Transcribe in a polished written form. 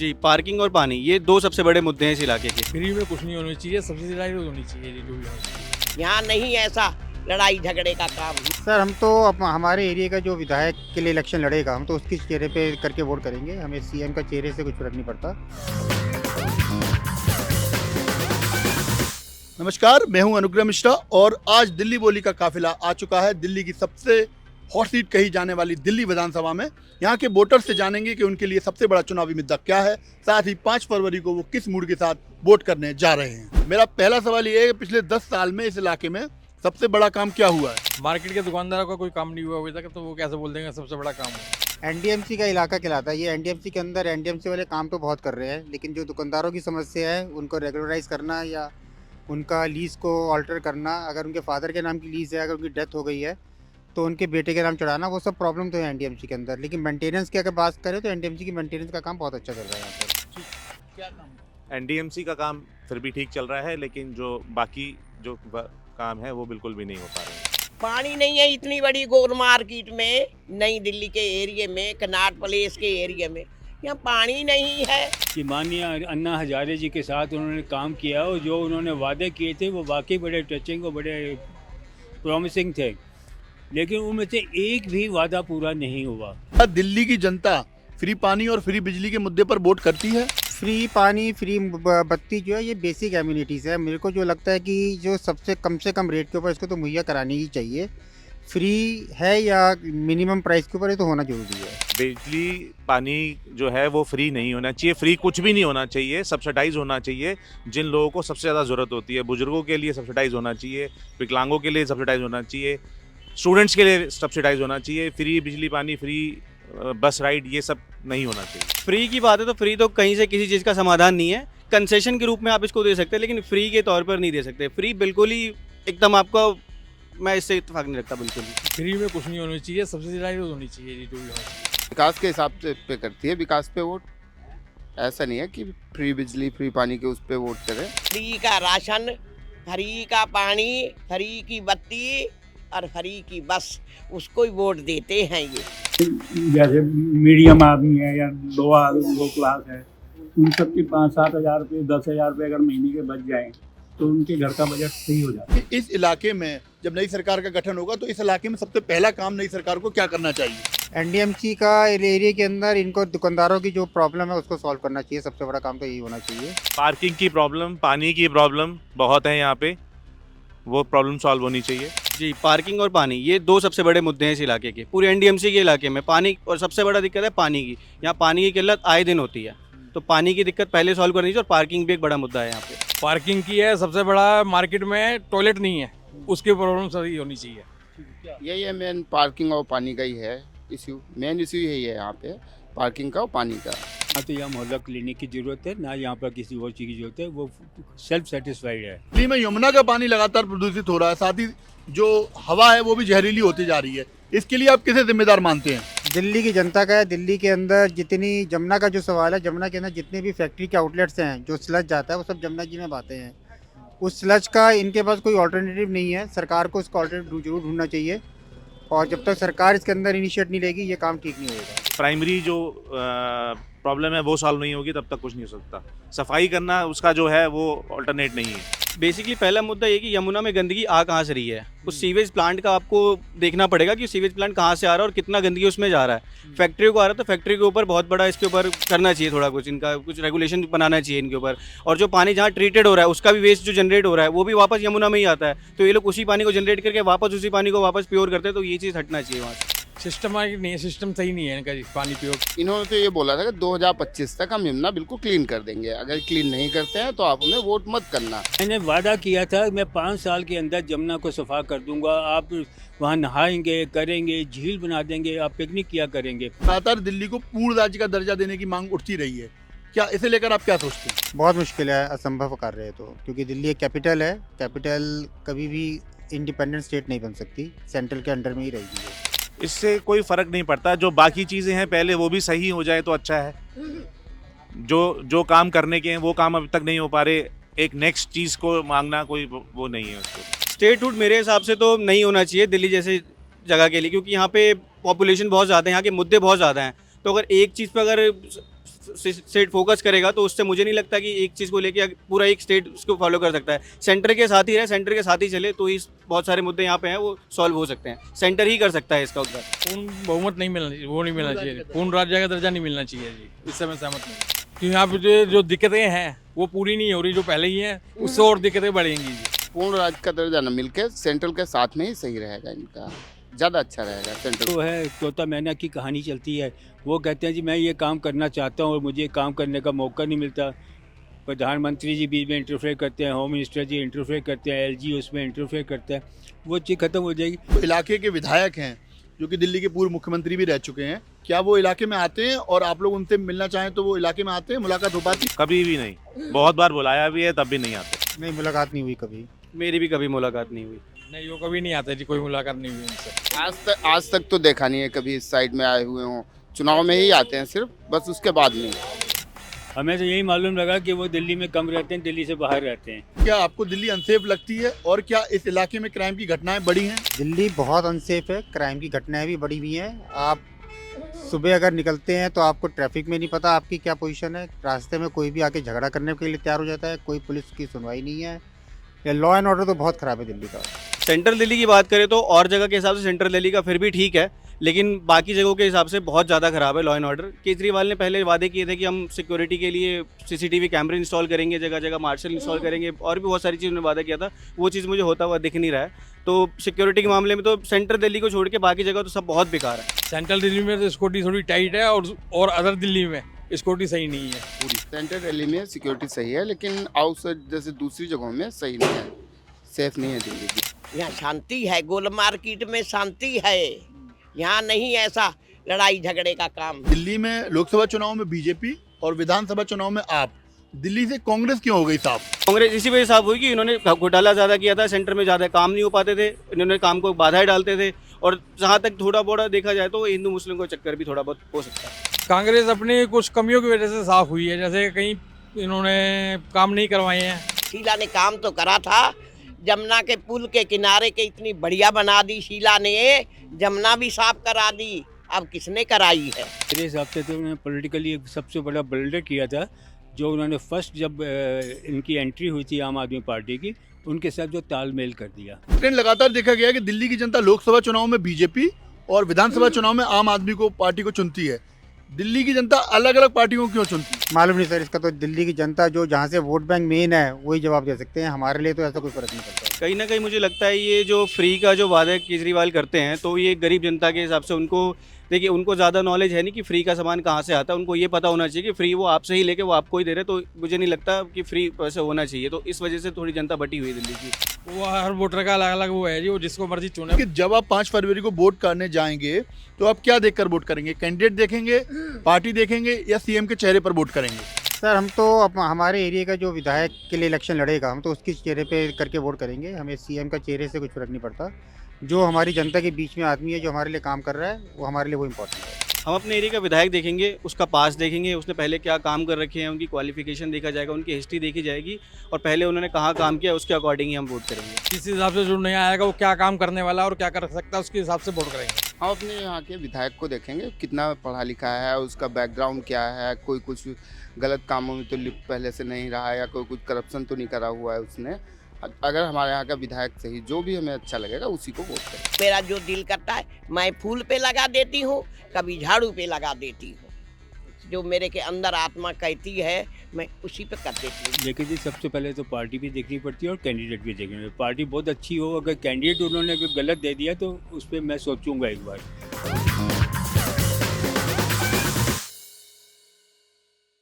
जी, parking और पानी ये दो सबसे बड़े मुद्दे हैं इस इलाके के। फ्री में कुछ नहीं होनी चाहिए, सब्सिडाइज होनी चाहिए, ये जो भी होनी चाहिए। यहाँ नहीं ऐसा लड़ाई झगड़े का काम। सर हम तो हमारे एरिया का जो विधायक के लिए इलेक्शन लड़ेगा हम तो उसके चेहरे पे करके वोट करेंगे। हमें सीएम का चेहरे से कुछ फर्क नहीं पड़ता। नमस्कार, मैं हूं अनुग्रह मिश्रा और आज दिल्ली बोली का काफिला आ चुका है दिल्ली की सबसे हॉट सीट कही जाने वाली दिल्ली विधानसभा में। यहाँ के वोटर्स से जानेंगे कि उनके लिए सबसे बड़ा चुनावी मुद्दा क्या है, साथ ही 5 फरवरी को वो किस मूड के साथ वोट करने जा रहे हैं। मेरा पहला सवाल ये है कि पिछले 10 साल में इस इलाके में सबसे बड़ा काम क्या हुआ है? मार्केट के दुकानदारों का कोई काम नहीं हुआ अभी तक, तो वो कैसे बोल देंगे सबसे बड़ा काम है। एनडीएमसी का इलाका कहलाता है ये। एनडीएमसी के अंदर एनडीएमसी वाले काम तो बहुत कर रहे हैं, लेकिन जो दुकानदारों की समस्या है उनको रेगुलराइज करना या उनका लीज को ऑल्टर करना, अगर उनके फादर के नाम की लीज है, अगर उनकी डेथ हो गई है तो उनके बेटे के नाम चढ़ाना, वो सब प्रॉब्लम तो है एनडीएमसी के अंदर। लेकिन मेंटेनेंस की अगर बात करें तो एनडीएमसी की मेंटेनेंस का काम बहुत अच्छा चल रहा है यहाँ पर। क्या काम? एनडीएमसी का काम फिर भी ठीक चल रहा है, लेकिन जो बाकी जो काम है वो बिल्कुल भी नहीं हो पा रहे हैं। पानी नहीं है इतनी बड़ी गोल मार्केट में, नई दिल्ली के एरिया में, कनाट प्लेस के एरिया में यहाँ पानी नहीं है। कि माननीय अन्ना हजारे जी के साथ उन्होंने काम किया और जो उन्होंने वादे किए थे वो वाकई बड़े टचिंग और बड़े प्रॉमिसिंग थे, लेकिन उनमें से एक भी वादा पूरा नहीं हुआ। क्या दिल्ली की जनता फ्री पानी और फ्री बिजली के मुद्दे पर वोट करती है? फ्री पानी, फ्री बत्ती जो है ये बेसिक एम्यूनिटीज़ है। मेरे को जो लगता है कि जो सबसे कम रेट के ऊपर इसको तो मुहैया करानी ही चाहिए। फ्री है या मिनिमम प्राइस के ऊपर ये तो होना जरूरी है। बिजली पानी जो है वो फ्री नहीं होना चाहिए, फ्री कुछ भी नहीं होना चाहिए, सब्सिडाइज होना चाहिए। जिन लोगों को सबसे ज़्यादा ज़रूरत होती है, बुजुर्गों के लिए सब्सिडाइज होना चाहिए, विकलांगों के लिए सब्सिडाइज होना चाहिए, स्टूडेंट्स के लिए सब्सिडाइज होना चाहिए। फ्री बिजली पानी, फ्री बस राइड, ये सब नहीं होना चाहिए। फ्री की बात है तो फ्री तो कहीं से किसी चीज़ का समाधान नहीं है। कंसेशन के रूप में आप इसको दे सकते हैं, लेकिन फ्री के तौर पर नहीं दे सकते। फ्री बिल्कुल ही एकदम आपको, मैं इससे इत्तेफाक नहीं रखता बिल्कुल ही। फ्री में कुछ नहीं होनी चाहिए, सब्सिडाइज होनी चाहिए, ये जो भी होनी चाहिए। विकास के हिसाब से पे करती है, विकास पे वोट। ऐसा नहीं है कि फ्री बिजली फ्री पानी के उस पे वोट करें। फ्री का राशन, फ्री का पानी, फ्री की बत्ती और फ्री की बस, उसको ही वोट देते हैं ये। जैसे मीडियम आदमी है या लो क्लास है, उन सब की 5-7 हज़ार रुपये 10 हज़ार रुपये अगर महीने के बच जाएँ तो उनके घर का बजट सही हो जाता है। इस इलाके में जब नई सरकार का गठन होगा तो इस इलाके में सबसे पहला काम नई सरकार को क्या करना चाहिए? एनडीएमसी का एरिया के अंदर इनको दुकानदारों की जो प्रॉब्लम है उसको सॉल्व करना चाहिए। सबसे बड़ा काम तो यही होना चाहिए। पार्किंग की प्रॉब्लम, पानी की प्रॉब्लम बहुत है यहाँ पे, वो प्रॉब्लम सॉल्व होनी चाहिए। जी, पार्किंग और पानी ये दो सबसे बड़े मुद्दे हैं इस इलाके के, पूरे एनडीएमसी के इलाके में। पानी और सबसे बड़ा दिक्कत है पानी की। यहाँ पानी की किल्लत आए दिन होती है, तो पानी की दिक्कत पहले सॉल्व करनी चाहिए। और पार्किंग भी एक बड़ा मुद्दा है यहाँ पे। पार्किंग की है सबसे बड़ा, मार्केट में टॉयलेट नहीं है, उसकी प्रॉब्लम सही होनी चाहिए। यही है मेन, पार्किंग और पानी का ही है इश्यू। मेन इश्यू यही है यहाँ पे, पार्किंग का और पानी का। ना तो यहाँ मोहल्ला क्लिनिक की ज़रूरत है, ना यहाँ पर किसी और चीज़ की ज़रूरत है। वो सेल्फ सेटिस्फाइड है। दिल्ली में यमुना का पानी लगातार प्रदूषित हो रहा है, साथ ही जो हवा है वो भी जहरीली होती जा रही है। इसके लिए आप किसे जिम्मेदार मानते हैं? दिल्ली की जनता का है। दिल्ली के अंदर जितनी जमुना का जो सवाल है, जमुना के अंदर जितने भी फैक्ट्री के आउटलेट्स हैं, जो स्लज जाता है वो सब जमुना जी में बहते हैं। उस स्लज का इनके पास कोई ऑल्टरनेटिव नहीं है। सरकार को इसका ऑल्टरनेटिव जरूर ढूंढना चाहिए, और जब तक सरकार इसके अंदर इनिशिएट नहीं लेगी ये काम ठीक नहीं होगा। प्राइमरी जो प्रॉब्लम है वो सॉल्व नहीं होगी तब तक कुछ नहीं हो सकता। सफाई करना उसका जो है वो अल्टरनेट नहीं है। बेसिकली पहला मुद्दा ये कि यमुना में गंदगी आ कहाँ से रही है। उस सीवेज प्लांट का आपको देखना पड़ेगा कि सीवेज प्लांट कहाँ से आ रहा है और कितना गंदगी उसमें जा रहा है। फैक्ट्री को आ रहा है तो फैक्ट्री के ऊपर बहुत बड़ा इसके ऊपर करना चाहिए, थोड़ा कुछ इनका कुछ रेगुलेशन बनाना चाहिए इनके ऊपर। और जो पानी जहाँ ट्रीटेड हो रहा है उसका भी वेस्ट जो जनरेट हो रहा है वो भी वापस यमुना में ही आता है, तो ये लोग उसी पानी को जनरेट करके वापस उसी पानी को वापस प्योर करते हैं, तो ये चीज़ हटना चाहिए वहाँ से। सिस्टम नहीं है, सिस्टम सही नहीं है इनका पानी पियो। इन्होंने तो ये बोला था कि 2025 तक हम यमुना बिल्कुल क्लीन कर देंगे। अगर क्लीन नहीं करते हैं तो आप हमें वोट मत करना। मैंने वादा किया था मैं 5 साल के अंदर जमुना को सफा कर दूंगा। आप वहाँ नहाएंगे, करेंगे, झील बना देंगे, आप पिकनिक किया करेंगे। लगातार दिल्ली को पूर्ण राज्य का दर्जा देने की मांग उठती रही है, क्या इसे लेकर आप क्या सोचते हैं? बहुत मुश्किल है, असंभव कार्य है तो, क्योंकि दिल्ली एक कैपिटल है। कैपिटल कभी भी इंडिपेंडेंट स्टेट नहीं बन सकती, सेंट्रल के अंडर में ही रहेगी। इससे कोई फ़र्क नहीं पड़ता, जो बाकी चीज़ें हैं पहले वो भी सही हो जाए तो अच्छा है। जो काम करने के हैं वो काम अभी तक नहीं हो पा रहे, एक नेक्स्ट चीज़ को मांगना कोई वो नहीं है उसको। स्टेटहुड मेरे हिसाब से तो नहीं होना चाहिए दिल्ली जैसे जगह के लिए, क्योंकि यहाँ पे पॉपुलेशन बहुत ज़्यादा है, यहाँ के मुद्दे बहुत ज़्यादा हैं। तो अगर एक चीज़ पे अगर स्टेट फोकस करेगा तो उससे मुझे नहीं लगता कि एक चीज़ को लेके पूरा एक स्टेट उसको फॉलो कर सकता है। सेंटर के साथ ही रहे, सेंटर के साथ ही चले तो ही बहुत सारे मुद्दे यहाँ पे हैं वो सॉल्व हो सकते हैं। सेंटर ही कर सकता है इसका उद्धार। पूर्ण बहुमत नहीं मिलना चाहिए, वो नहीं मिलना चाहिए, पूर्ण राज्य का दर्जा नहीं मिलना चाहिए जी, इससे मैं सहमत नहीं हूँ। क्योंकि यहाँ पे जो दिक्कतें हैं वो पूरी नहीं हो रही, जो पहले ही हैं उससे और दिक्कतें बढ़ेंगी जी। पूर्ण राज्य का दर्जा न मिलके सेंट्रल के साथ में ही सही रहेगा, इनका ज़्यादा अच्छा रहेगा सेंट्रल। तो है तोता मैना की कहानी चलती है, वो कहते हैं जी मैं ये काम करना चाहता हूँ और मुझे काम करने का मौका नहीं मिलता। प्रधानमंत्री जी बीच में इंटरफेयर करते हैं, होम मिनिस्टर जी इंटरफेयर करते हैं, एलजी उसमें इंटरफेयर करता है, वो चीज़ खत्म हो जाएगी। तो इलाके के विधायक हैं जो कि दिल्ली के पूर्व मुख्यमंत्री भी रह चुके हैं, क्या वो इलाके में आते हैं और आप लोग उनसे मिलना चाहें तो वो इलाके में आते हैं, मुलाकात हो पाती? कभी भी नहीं, बहुत बार बुलाया भी है तब भी नहीं आते। नहीं, मुलाकात नहीं हुई कभी। मेरी भी कभी मुलाकात नहीं हुई। नहीं, वो कभी नहीं आते जी, कोई मुलाकात नहीं हुई उनसे। आज तक तो देखा नहीं है कभी इस साइड में आए हुए हों, चुनाव में ही आते हैं सिर्फ, बस उसके बाद नहीं। हमें तो यही मालूम लगा कि वो दिल्ली में कम रहते हैं, दिल्ली से बाहर रहते हैं। क्या आपको दिल्ली अनसेफ लगती है और क्या इस इलाके में क्राइम की घटनाएं बढ़ी हैं? दिल्ली बहुत अनसेफ है, क्राइम की घटनाएं भी बढ़ी हुई हैं। आप सुबह अगर निकलते हैं तो आपको ट्रैफिक में नहीं पता आपकी क्या पोजीशन है, रास्ते में कोई भी आके झगड़ा करने के लिए तैयार हो जाता है, कोई पुलिस की सुनवाई नहीं है। या लॉ एंड ऑर्डर तो बहुत ख़राब है दिल्ली का। सेंट्रल दिल्ली की बात करें तो और जगह के हिसाब से सेंट्रल दिल्ली का फिर भी ठीक है, लेकिन बाकी जगहों के हिसाब से बहुत ज़्यादा ख़राब है लॉ एंड ऑर्डर। केजरीवाल ने पहले वादे किए थे कि हम सिक्योरिटी के लिए सीसीटीवी कैमरे इंस्टॉल करेंगे, जगह जगह मार्शल इंस्टॉल करेंगे, और भी बहुत सारी चीज़ उन्होंने वादा किया था, वो चीज़ मुझे होता हुआ दिख नहीं रहा है। तो सिक्योरिटी के मामले में तो सेंट्रल दिल्ली को छोड़ के बाकी जगह तो सब बहुत बेकार है। सेंट्रल दिल्ली में तो सिक्योरिटी थोड़ी टाइट है और अदर दिल्ली में सिक्योरिटी सही नहीं है पूरी। सेंट्रल दिल्ली में सिक्योरिटी सही है, लेकिन आउटसाइड जैसे दूसरी जगहों में सही नहीं है, सेफ नहीं है दिल्ली की। यहाँ शांति है, गोल मार्केट में शांति है, यहाँ नहीं ऐसा लड़ाई झगड़े का काम। दिल्ली में लोकसभा चुनाव में बीजेपी और विधानसभा चुनाव में आप, दिल्ली से कांग्रेस क्यों हो गई साहब? कांग्रेस इसी वजह साफ हुई कि इन्होंने घोटाला ज़्यादा किया था, सेंटर में ज़्यादा काम नहीं हो पाते थे, इन्होंने काम को बाधाएं डालते थे, और जहाँ तक थोड़ा बहुत देखा जाए तो हिंदू मुस्लिम को चक्कर भी थोड़ा बहुत हो सकता है। कांग्रेस अपनी कुछ कमियों की वजह से साफ हुई है, जैसे कहीं इन्होंने काम नहीं करवाए हैं। शीला ने काम तो करा था, जमुना के पुल के किनारे के इतनी बढ़िया बना दी शीला ने, जमुना भी साफ करा दी, अब किसने कराई है? मेरे हिसाब से तो उन्होंने पॉलिटिकली एक सबसे बड़ा ब्लंडर किया था, जो उन्होंने फर्स्ट जब इनकी एंट्री हुई थी आम आदमी पार्टी की, उनके साथ जो तालमेल कर दिया। लेकिन लगातार देखा गया कि दिल्ली की जनता लोकसभा चुनाव में बीजेपी और विधानसभा चुनाव में आम आदमी को पार्टी को चुनती है, दिल्ली की जनता अलग अलग पार्टियों को क्यों चुनती है? मालूम नहीं सर, इसका तो दिल्ली की जनता जो जहाँ से वोट बैंक मेन है वही जवाब दे सकते हैं। हमारे लिए तो ऐसा कोई फर्क नहीं पड़ता। कहीं ना कहीं मुझे लगता है ये जो फ्री का जो वादा केजरीवाल करते हैं, तो ये गरीब जनता के हिसाब से उनको, देखिए उनको ज़्यादा नॉलेज है नहीं कि फ्री का सामान कहाँ से आता है, उनको ये पता होना चाहिए कि फ्री वो आपसे ही लेके वो आपको ही दे रहे, तो मुझे नहीं लगता कि फ्री वैसे होना चाहिए। तो इस वजह से थोड़ी जनता बटी हुई है दिल्ली की। वो हर वोटर का अलग अलग वो है जी, वो जिसको मर्जी चुने। कि जब आप 5 फरवरी को वोट करने जाएंगे तो आप क्या देखकर वोट करेंगे? कैंडिडेट देखेंगे, पार्टी देखेंगे, या सीएम के चेहरे पर वोट करेंगे? सर हम तो हमारे एरिया का जो विधायक के लिए इलेक्शन लड़ेगा, हम तो उसके चेहरे पे करके वोट करेंगे। हमें सीएम का चेहरे से कुछ फर्क नहीं पड़ता। जो हमारी जनता के बीच में आदमी है, जो हमारे लिए काम कर रहा है, वो हमारे लिए वो इम्पोर्टेंट है। हम अपने एरिया का विधायक देखेंगे, उसका पास देखेंगे, उसने पहले क्या काम कर रखे हैं, उनकी क्वालिफिकेशन देखा जाएगा, उनकी हिस्ट्री देखी जाएगी, और पहले उन्होंने कहाँ काम किया उसके अकॉर्डिंग ही हम वोट करेंगे। जिस हिसाब से जो नया आएगा वो क्या काम करने वाला है और क्या कर सकता है, उसके हिसाब से वोट करेंगे। हम अपने यहाँ के विधायक को देखेंगे, कितना पढ़ा लिखा है, उसका बैकग्राउंड क्या है, कोई कुछ गलत कामों में तो लिप्त पहले से नहीं रहा है, या कोई कुछ करप्शन तो नहीं करा हुआ है उसने। अगर हमारे यहाँ का विधायक सही, जो भी हमें अच्छा लगेगा उसी को वोट करें। मेरा जो दिल करता है मैं फूल पे लगा देती हूँ, कभी झाड़ू पे लगा देती हूँ, जो मेरे के अंदर आत्मा कहती है मैं उसी पे कर देती हूँ। लेकिन जी सबसे पहले तो पार्टी भी देखनी पड़ती है और कैंडिडेट भी देखनी पड़ती है। पार्टी बहुत अच्छी हो, अगर कैंडिडेट उन्होंने अगर गलत दे दिया तो उस पर मैं सोचूंगा एक बार।